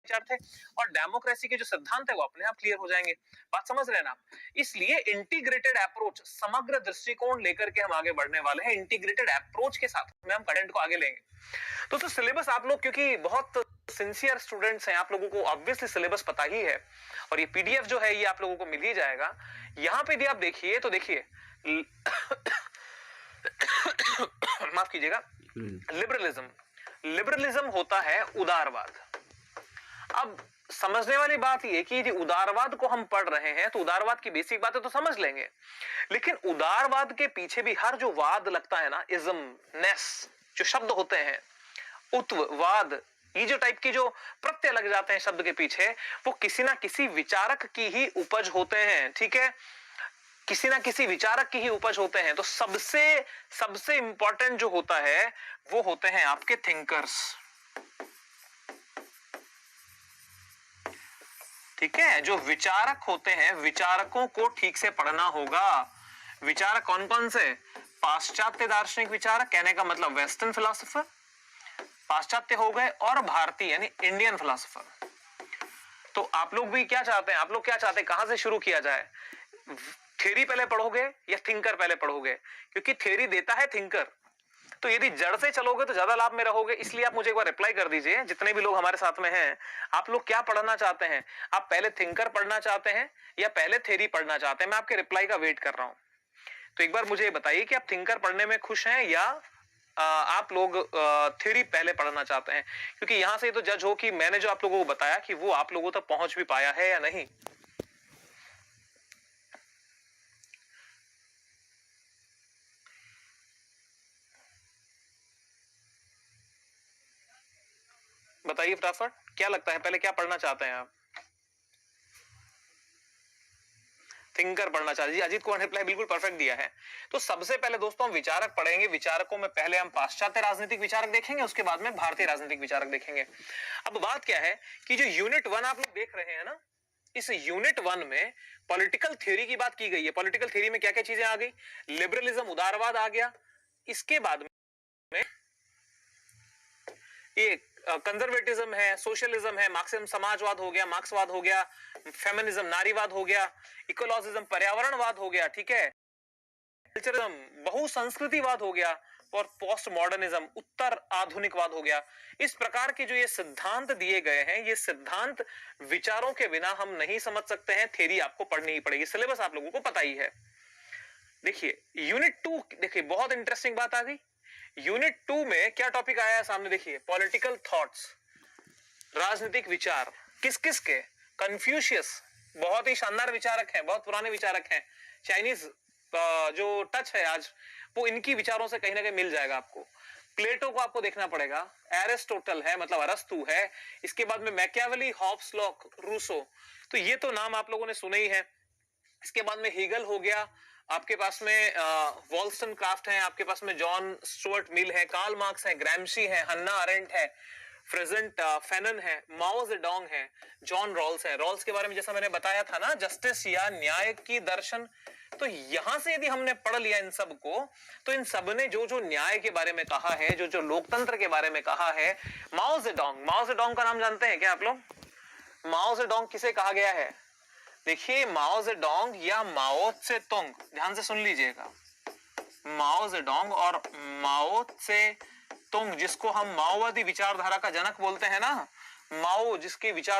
विचार थे और डेमोक्रेसी के जो सिद्धांत है वो अपने आप क्लियर हो जाएंगे। बात समझ रहे हैं ना आप? इसलिए इंटीग्रेटेड अप्रोच, समग्र दृष्टिकोण लेकर के हम आगे बढ़ने वाले हैं। इंटीग्रेटेड अप्रोच के साथ में हम कंटेंट को आगे लेंगे। तो सिलेबस आप लोग क्योंकि बहुत सिंसियर स्टूडेंट्स हैं, आप लोगों को ऑब्वियसली सिलेबस पता ही है और ये पीडीएफ जो है ये आप लोगों को मिल ही जाएगा। यहां पे भी आप देखिए तो देखिए माफ कीजिएगा, लिबरलिज्म होता है उदारवाद। अब समझने वाली बात यह कि यदि उदारवाद को हम पढ़ रहे हैं तो उदारवाद की बेसिक बातें तो समझ लेंगे, लेकिन उदारवाद के पीछे भी हर जो वाद लगता है ना, इज्म, नेस, जो शब्द होते हैं, उत्ववाद, ये जो टाइप के जो प्रत्यय लग जाते हैं शब्द के पीछे, वो किसी ना किसी विचारक की ही उपज होते हैं। ठीक है, किसी ना किसी विचारक की ही उपज होते हैं। तो सबसे इंपॉर्टेंट जो होता है वो होते हैं आपके थिंकर्स। ठीक है, जो विचारक होते हैं, विचारकों को ठीक से पढ़ना होगा। विचारक कौन कौन से? पाश्चात्य दार्शनिक विचारक, कहने का मतलब वेस्टर्न फिलोसोफर, पाश्चात्य हो गए, और भारतीय यानी इंडियन फिलोसोफर। तो आप लोग भी क्या चाहते हैं? आप लोग क्या चाहते हैं, कहां से शुरू किया जाए? थ्योरी पहले पढ़ोगे या थिंकर पहले पढ़ोगे? क्योंकि थ्योरी देता है थिंकर, तो यदि जड़ से चलोगे तो ज्यादा लाभ में रहोगे। इसलिए आप मुझे एक बार रिप्लाई कर दीजिए, जितने भी लोग हमारे साथ में हैं, आप लोग क्या पढ़ना चाहते हैं? आप पहले थिंकर पढ़ना चाहते हैं या पहले थ्योरी पढ़ना चाहते हैं? मैं आपके रिप्लाई का वेट कर रहा हूं। तो एक बार मुझे बताइए कि आप थिंकर पढ़ने में खुश हैं या आप लोग थ्योरी पहले पढ़ना चाहते हैं? क्योंकि यहां से तो जज हो कि मैंने जो आप लोगों को बताया कि वो आप लोगों तक पहुंच भी पाया है या नहीं। बताइए फटाफट, क्या लगता है पहले क्या पढ़ना चाहते हैं आप? थिंकर पढ़ना चाहते हैं। अजीत कुमार रिप्लाई बिल्कुल परफेक्ट दिया है। तो सबसे पहले दोस्तों हम विचारक पढ़ेंगे। विचारकों में पहले हम पाश्चात्य राजनीतिक विचारक देखेंगे, उसके बाद में भारतीय राजनीतिक विचारक देखेंगे। अब बात क्या है कि जो यूनिट 1 आप लोग देख रहे हैं ना, इस यूनिट 1 में पॉलिटिकल थ्योरी की बात की गई है। पॉलिटिकल थ्योरी में क्या क्या चीजें आ गई? लिबरलिज्म, उदारवाद आ गया। इसके बाद में ये कंजर्वेटिज्म है, सोशलिज्म है, मार्क्सिज्म समाजवाद हो गया, मार्क्सवाद हो गया, फेमिनिज्म नारीवाद हो गया, इकोलॉजिज्म पर्यावरणवाद हो गया, ठीक है, कल्चरिज्म बहुसंस्कृतिवाद हो गया, और पोस्ट मॉडर्निज्म उत्तर आधुनिकवाद हो गया। इस प्रकार के जो ये सिद्धांत दिए गए हैं, ये सिद्धांत विचारों के बिना हम नहीं समझ सकते हैं। थ्योरी आपको पढ़नी ही पड़ेगी। सिलेबस आप लोगों को पता ही है। देखिए यूनिट 2, देखिए बहुत इंटरेस्टिंग बात आ गई। यूनिट 2 में क्या टॉपिक आया है सामने? देखिए पॉलिटिकल थॉट्स, राजनीतिक विचार। किस किस के? कन्फ्यूशियस, बहुत ही शानदार विचारक हैं, बहुत पुराने विचारक हैं। चाइनीज जो टच है आज वो इनकी विचारों से कहीं ना कहीं मिल जाएगा आपको। प्लेटो को आपको देखना पड़ेगा, एरिस्टोटल है मतलब अरस्तु है, इसके बाद में मैकियावेली, हॉब्स, लॉक, रूसो, तो ये तो नाम आप लोगों ने सुने ही है। इसके बाद में हीगल हो गया, आपके पास में वॉल्स्टनक्राफ्ट है, आपके पास में जॉन स्टुअर्ट मिल है, कार्ल मार्क्स है, ग्रैमशी है, हन्ना अरेंट है, फ्रेजेंट फैनन है, माओ जेडोंग है, जॉन रॉल्स है। रॉल्स के बारे में जैसा मैंने बताया था ना, जस्टिस या न्याय की दर्शन। तो यहां से यदि हमने पढ़ लिया इन सब को, तो इन सब ने जो जो न्याय के बारे में कहा है, जो जो लोकतंत्र के बारे में कहा है, माओ जेडोंग का नाम जानते हैं क्या आप लोग? माओ जेडोंग किसे कहा गया है? देखिए माओ जेडोंग या माओ त्से तुंग, ध्यान से सुन लीजिएगा, माओ जेडोंग और माओ त्से तुंग, जिसको हम माओवादी विचारधारा का जनक बोलते हैं ना, माओ जिसके विचार